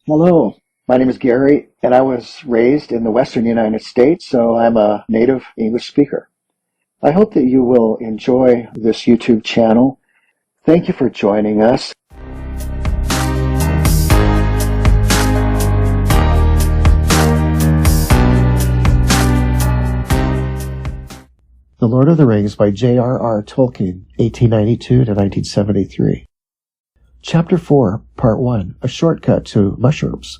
Hello, my name is Gary, and I was raised in the Western United States, so I'm a native English speaker. I hope that you will enjoy this YouTube channel. Thank you for joining us. The Lord of the Rings by J.R.R. Tolkien, 1892 to 1973. Chapter 4, Part 1, A Shortcut to Mushrooms.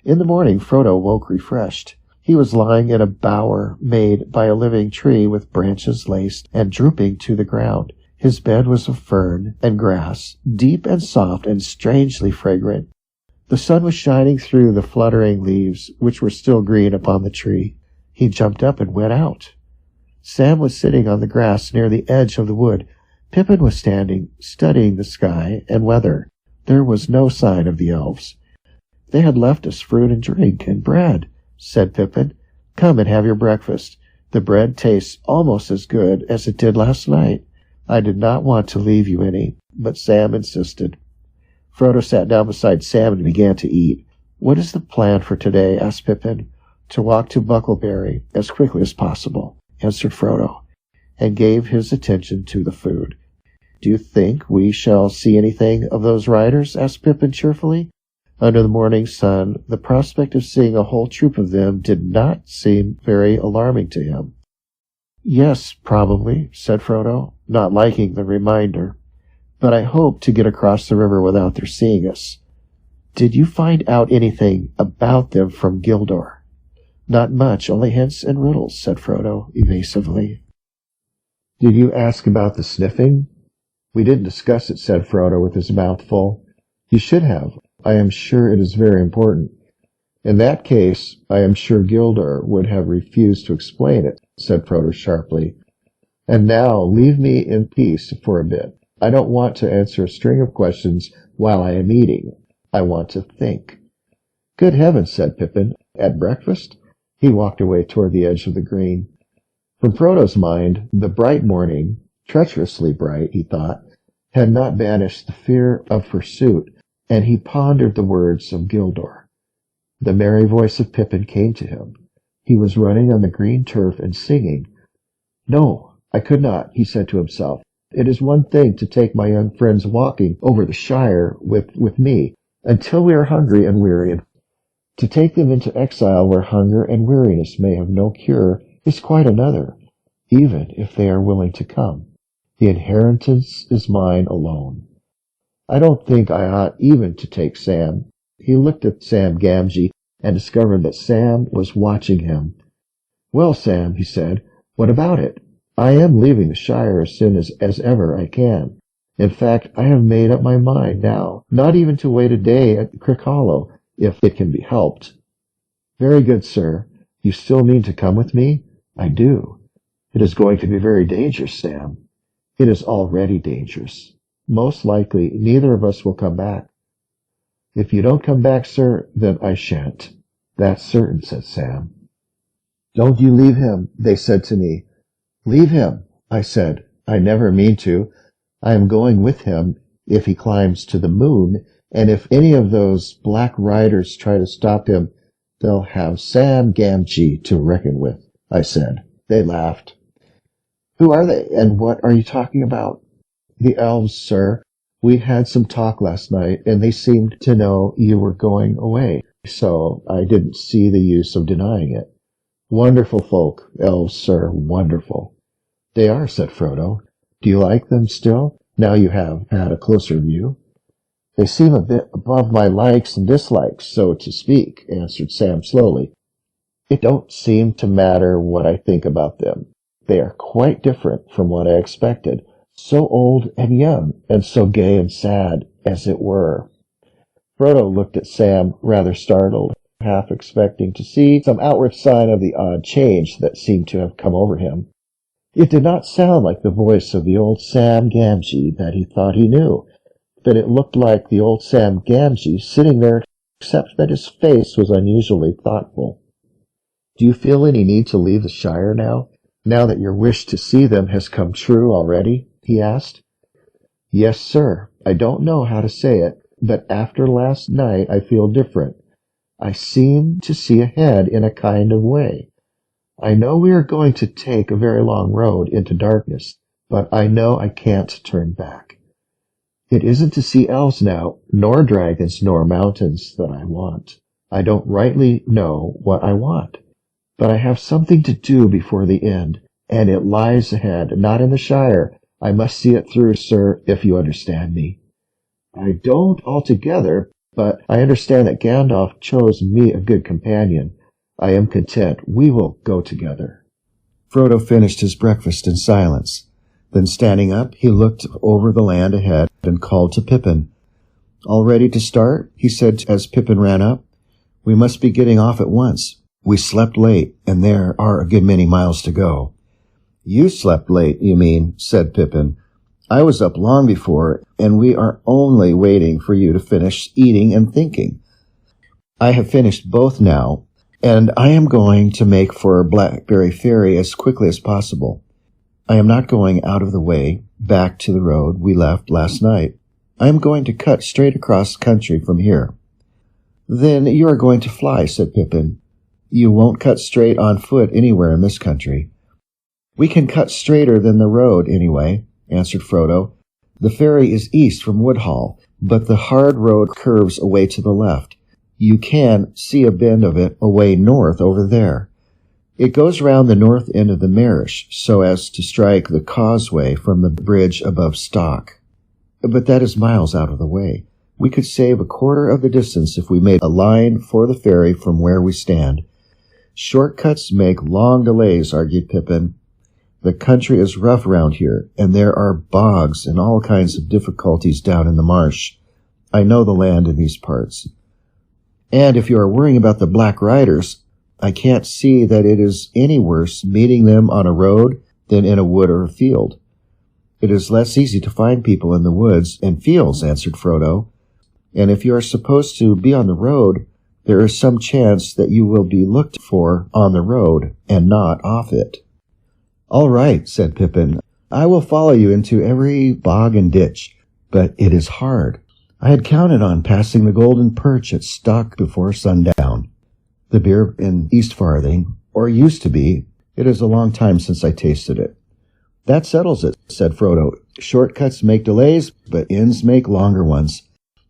In the morning, Frodo woke refreshed. He was lying in a bower made by a living tree with branches laced and drooping to the ground. His bed was of fern and grass, deep and soft and strangely fragrant. The sun was shining through the fluttering leaves, which were still green upon the tree. He jumped up and went out. Sam was sitting on the grass near the edge of the wood. Pippin was standing, studying the sky and weather. There was no sign of the elves. "They had left us fruit and drink and bread," said Pippin. "Come and have your breakfast. The bread tastes almost as good as it did last night." I did not want to leave you any, but Sam insisted. Frodo sat down beside Sam and began to eat. "What is the plan for today?" asked Pippin. "To walk to Bucklebury as quickly as possible," answered Frodo, and gave his attention to the food. "Do you think we shall see anything of those riders?" asked Pippin cheerfully. Under the morning sun, the prospect of seeing a whole troop of them did not seem very alarming to him. "Yes, probably," said Frodo, not liking the reminder. "But I hope to get across the river without their seeing us." "Did you find out anything about them from Gildor?" "Not much, only hints and riddles," said Frodo evasively. "Did you ask about the sniffing?" "We didn't discuss it," said Frodo with his mouth full. "You should have. I am sure it is very important." "In that case, I am sure Gildor would have refused to explain it," said Frodo sharply. "And now leave me in peace for a bit. I don't want to answer a string of questions while I am eating. I want to think." "Good heavens," said Pippin. "At breakfast?" He walked away toward the edge of the green. From Frodo's mind, the bright morning, treacherously bright, he thought, had not banished the fear of pursuit, and he pondered the words of Gildor. The merry voice of Pippin came to him. He was running on the green turf and singing. "No, I could not," he said to himself. "It is one thing to take my young friends walking over the Shire with me, until we are hungry and weary, and to take them into exile where hunger and weariness may have no cure is quite another, even if they are willing to come. The inheritance is mine alone. I don't think I ought even to take Sam." He looked at Sam Gamgee and discovered that Sam was watching him. "Well, Sam," he said, "what about it? I am leaving the Shire as soon as ever I can. In fact, I have made up my mind now, not even to wait a day at Crickhollow, if it can be helped." "Very good, sir. You still mean to come with me?" "I do." "It is going to be very dangerous, Sam." "It is already dangerous. Most likely neither of us will come back." "If you don't come back, sir, then I shan't." "That's certain," said Sam. "Don't you leave him," they said to me. "Leave him," I said. "I never mean to. I am going with him if he climbs to the moon, and if any of those black riders try to stop him, they'll have Sam Gamgee to reckon with," I said. They laughed. "Who are they, and what are you talking about?" "The elves, sir. We had some talk last night, and they seemed to know you were going away, so I didn't see the use of denying it." "Wonderful folk, elves, sir, wonderful." "They are," said Frodo. "Do you like them still, now you have had a closer view?" "They seem a bit above my likes and dislikes, so to speak," answered Sam slowly. "It don't seem to matter what I think about them. They are quite different from what I expected. So old and young, and so gay and sad, as it were." Frodo looked at Sam, rather startled, half expecting to see some outward sign of the odd change that seemed to have come over him. It did not sound like the voice of the old Sam Gamgee that he thought he knew, but it looked like the old Sam Gamgee sitting there, except that his face was unusually thoughtful. "Do you feel any need to leave the Shire now that your wish to see them has come true already?" he asked. "Yes, sir. I don't know how to say it, but after last night I feel different. I seem to see ahead in a kind of way. I know we are going to take a very long road into darkness, but I know I can't turn back. It isn't to see elves now, nor dragons, nor mountains that I want. I don't rightly know what I want, but I have something to do before the end, and it lies ahead, not in the Shire. I must see it through, sir, if you understand me. I don't altogether, but I understand that Gandalf chose me a good companion. I am content. We will go together. Frodo finished his breakfast in silence. Then standing up, he looked over the land ahead and called to Pippin. "All ready to start?" he said as Pippin ran up. "We must be getting off at once. We slept late, and there are a good many miles to go." "You slept late, you mean," said Pippin. "I was up long before, and we are only waiting for you to finish eating and thinking. I have finished both now, and I am going to make for Blackberry Ferry as quickly as possible. I am not going out of the way, back to the road we left last night. I am going to cut straight across country from here." "Then you are going to fly," said Pippin. "You won't cut straight on foot anywhere in this country." "We can cut straighter than the road, anyway," answered Frodo. "The ferry is east from Woodhall, but the hard road curves away to the left. You can see a bend of it away north over there. It goes round the north end of the Marish, so as to strike the causeway from the bridge above Stock. But that is miles out of the way. We could save a quarter of the distance if we made a line for the ferry from where we stand." "Shortcuts make long delays," argued Pippin. "The country is rough round here, and there are bogs and all kinds of difficulties down in the marsh. I know the land in these parts. And if you are worrying about the Black Riders, I can't see that it is any worse meeting them on a road than in a wood or a field." "It is less easy to find people in the woods and fields," answered Frodo. "And if you are supposed to be on the road, there is some chance that you will be looked for on the road and not off it." "All right," said Pippin. "I will follow you into every bog and ditch, but it is hard. I had counted on passing the Golden Perch at Stock before sundown. The beer in East Farthing, or used to be. It is a long time since I tasted it." "That settles it," said Frodo. "Shortcuts make delays, but inns make longer ones.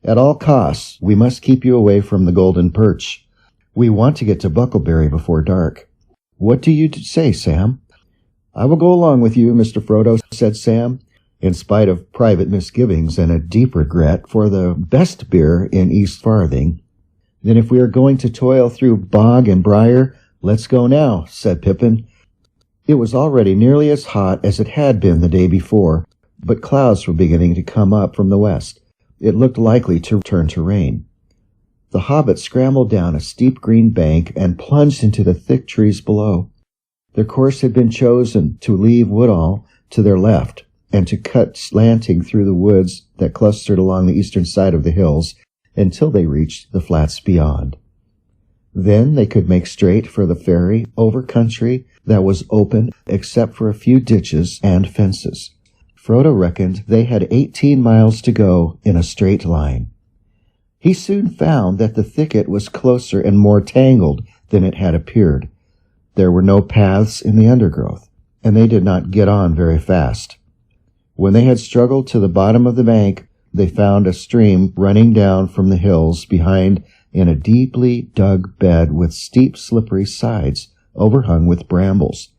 At all costs, we must keep you away from the Golden Perch. We want to get to Buckleberry before dark. What do you say, Sam?" "I will go along with you, Mr. Frodo," said Sam, in spite of private misgivings and a deep regret for the best beer in East Farthing. "Then if we are going to toil through bog and briar, let's go now," said Pippin. It was already nearly as hot as it had been the day before, but clouds were beginning to come up from the west. It looked likely to turn to rain. The hobbits scrambled down a steep green bank and plunged into the thick trees below. Their course had been chosen to leave Woodhall to their left and to cut slanting through the woods that clustered along the eastern side of the hills until they reached the flats beyond. Then they could make straight for the ferry over country that was open except for a few ditches and fences. Frodo reckoned they had 18 miles to go in a straight line. He soon found that the thicket was closer and more tangled than it had appeared. There were no paths in the undergrowth, and they did not get on very fast. When they had struggled to the bottom of the bank, they found a stream running down from the hills behind in a deeply dug bed with steep, slippery sides overhung with brambles.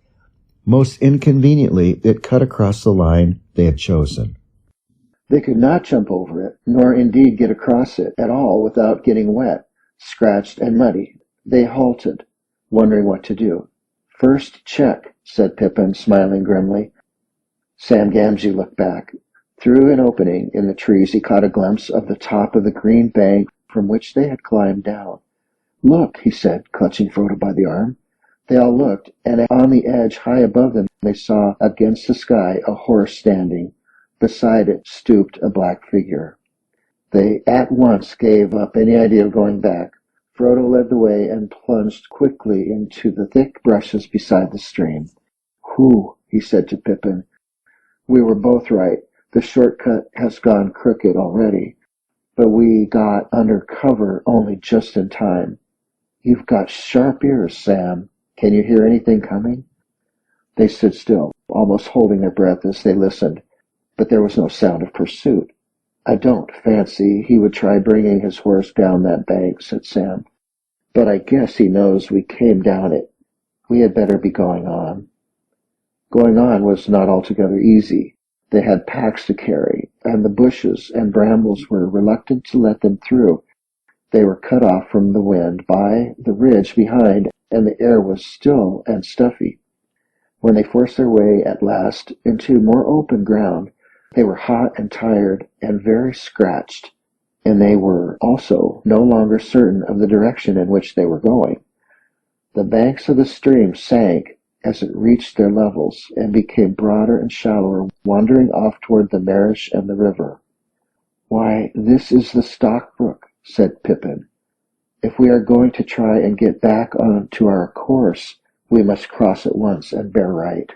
Most inconveniently, it cut across the line they had chosen. They could not jump over it, nor indeed get across it at all without getting wet, scratched, and muddy. They halted, wondering what to do. "First check," said Pippin, smiling grimly. Sam Gamgee looked back. Through an opening in the trees he caught a glimpse of the top of the green bank from which they had climbed down. "Look," he said, clutching Frodo by the arm. They all looked, and on the edge high above them they saw against the sky a horse standing. Beside it stooped a black figure. They at once gave up any idea of going back. Frodo led the way and plunged quickly into the thick brushes beside the stream. "Whew," he said to Pippin. "We were both right. The shortcut has gone crooked already." but we got under cover only just in time. You've got sharp ears, Sam. Can you hear anything coming? They stood still, almost holding their breath as they listened, but there was no sound of pursuit. I don't fancy he would try bringing his horse down that bank, said Sam, but I guess he knows we came down it. We had better be going on. Going on was not altogether easy. They had packs to carry, and the bushes and brambles were reluctant to let them through. They were cut off from the wind by the ridge behind, and the air was still and stuffy. When they forced their way at last into more open ground, they were hot and tired and very scratched, and they were also no longer certain of the direction in which they were going. The banks of the stream sank as it reached their levels and became broader and shallower, wandering off toward the marsh and the river. "Why, this is the Stock Brook," said Pippin. "If we are going to try and get back on to our course, we must cross at once and bear right."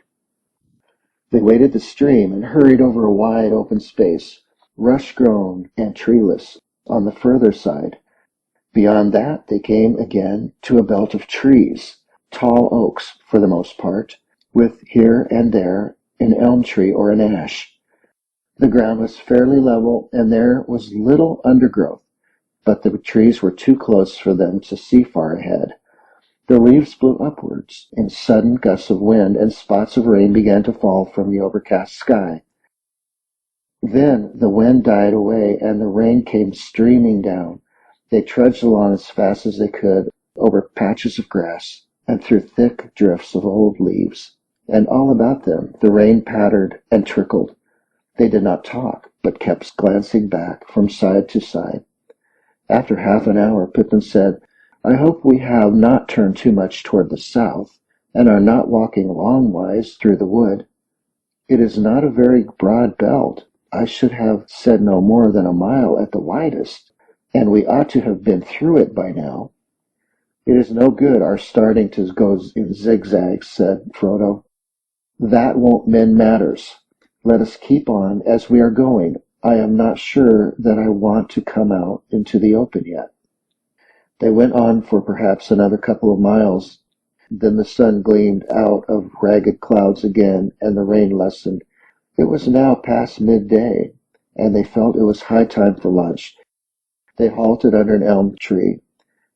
They waded the stream and hurried over a wide open space, rush-grown and treeless, on the further side. Beyond that they came again to a belt of trees, tall oaks for the most part, with here and there an elm tree or an ash. The ground was fairly level, and there was little undergrowth, but the trees were too close for them to see far ahead. The leaves blew upwards in sudden gusts of wind, and spots of rain began to fall from the overcast sky. Then the wind died away, and the rain came streaming down. They trudged along as fast as they could, over patches of grass, and through thick drifts of old leaves, and all about them the rain pattered and trickled. They did not talk, but kept glancing back from side to side. After half an hour, Pippin said, "I hope we have not turned too much toward the south, and are not walking longwise through the wood. It is not a very broad belt. I should have said no more than a mile at the widest, and we ought to have been through it by now." "It is no good our starting to go in zigzags," said Frodo. "That won't mend matters. Let us keep on as we are going. I am not sure that I want to come out into the open yet." They went on for perhaps another couple of miles. Then the sun gleamed out of ragged clouds again, and the rain lessened. It was now past midday, and they felt it was high time for lunch. They halted under an elm tree.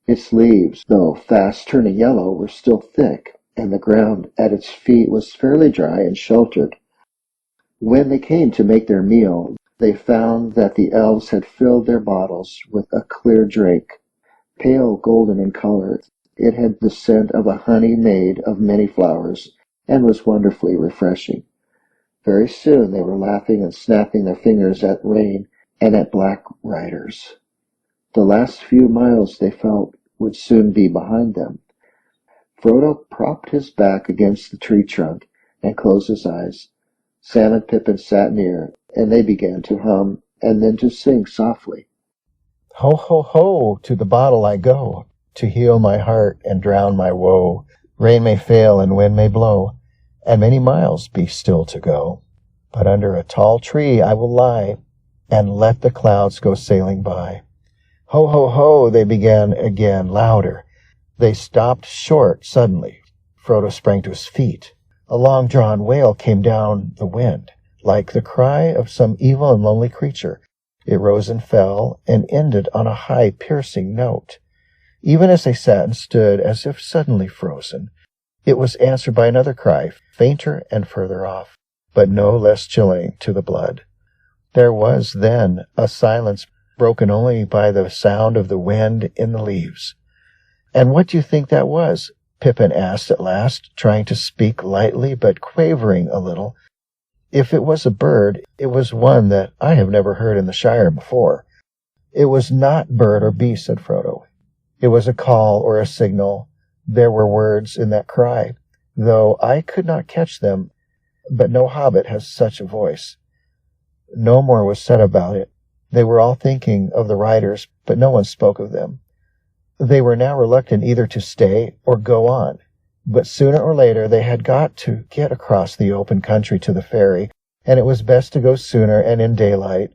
Its leaves, though fast turning yellow, were still thick, and the ground at its feet was fairly dry and sheltered. When they came to make their meal, they found that the elves had filled their bottles with a clear drink. Pale golden in color, it had the scent of a honey made of many flowers, and was wonderfully refreshing. Very soon they were laughing and snapping their fingers at rain and at black riders. The last few miles, they felt, would soon be behind them. Frodo propped his back against the tree trunk and closed his eyes. Sam and Pippin sat near, and they began to hum and then to sing softly. "Ho, ho, ho, to the bottle I go, to heal my heart and drown my woe. Rain may fail and wind may blow, and many miles be still to go. But under a tall tree I will lie, and let the clouds go sailing by." "Ho, ho, ho," they began again, louder. They stopped short suddenly. Frodo sprang to his feet. A long-drawn wail came down the wind, like the cry of some evil and lonely creature. It rose and fell, and ended on a high, piercing note. Even as they sat and stood as if suddenly frozen, it was answered by another cry, fainter and further off, but no less chilling to the blood. There was then a silence broken only by the sound of the wind in the leaves. "And what do you think that was?" Pippin asked at last, trying to speak lightly but quavering a little. "If it was a bird, it was one that I have never heard in the Shire before." "It was not bird or beast," said Frodo. "It was a call or a signal. There were words in that cry, though I could not catch them, but no hobbit has such a voice." No more was said about it. They were all thinking of the riders, but no one spoke of them. They were now reluctant either to stay or go on, but sooner or later they had got to get across the open country to the ferry, and it was best to go sooner and in daylight.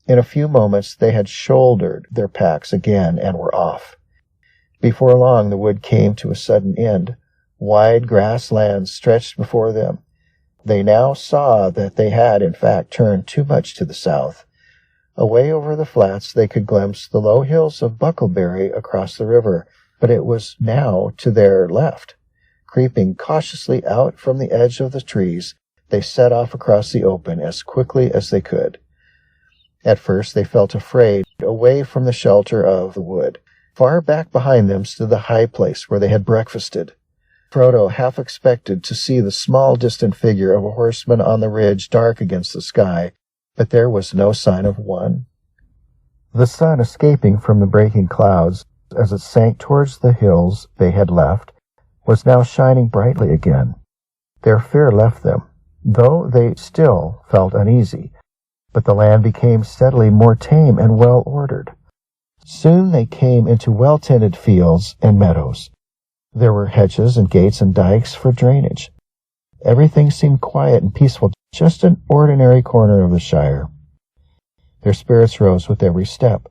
In a few moments they had shouldered their packs again and were off. Before long the wood came to a sudden end. Wide grasslands stretched before them. They now saw that they had, in fact, turned too much to the south. Away over the flats they could glimpse the low hills of Buckleberry across the river, but it was now to their left. Creeping cautiously out from the edge of the trees, they set off across the open as quickly as they could. At first they felt afraid, away from the shelter of the wood. Far back behind them stood the high place where they had breakfasted. Frodo half expected to see the small distant figure of a horseman on the ridge dark against the sky, but there was no sign of one. The sun, escaping from the breaking clouds as it sank towards the hills they had left, was now shining brightly again. Their fear left them, though they still felt uneasy, but the land became steadily more tame and well-ordered. Soon they came into well-tended fields and meadows. There were hedges and gates and dikes for drainage. Everything seemed quiet and peaceful, just an ordinary corner of the Shire. Their spirits rose with every step.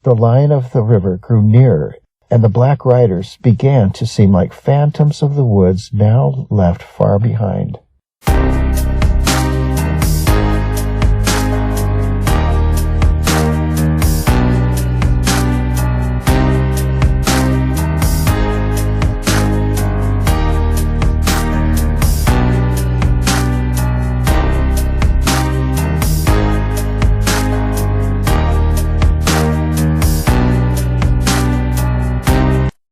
The line of the river grew nearer, and the black riders began to seem like phantoms of the woods now left far behind.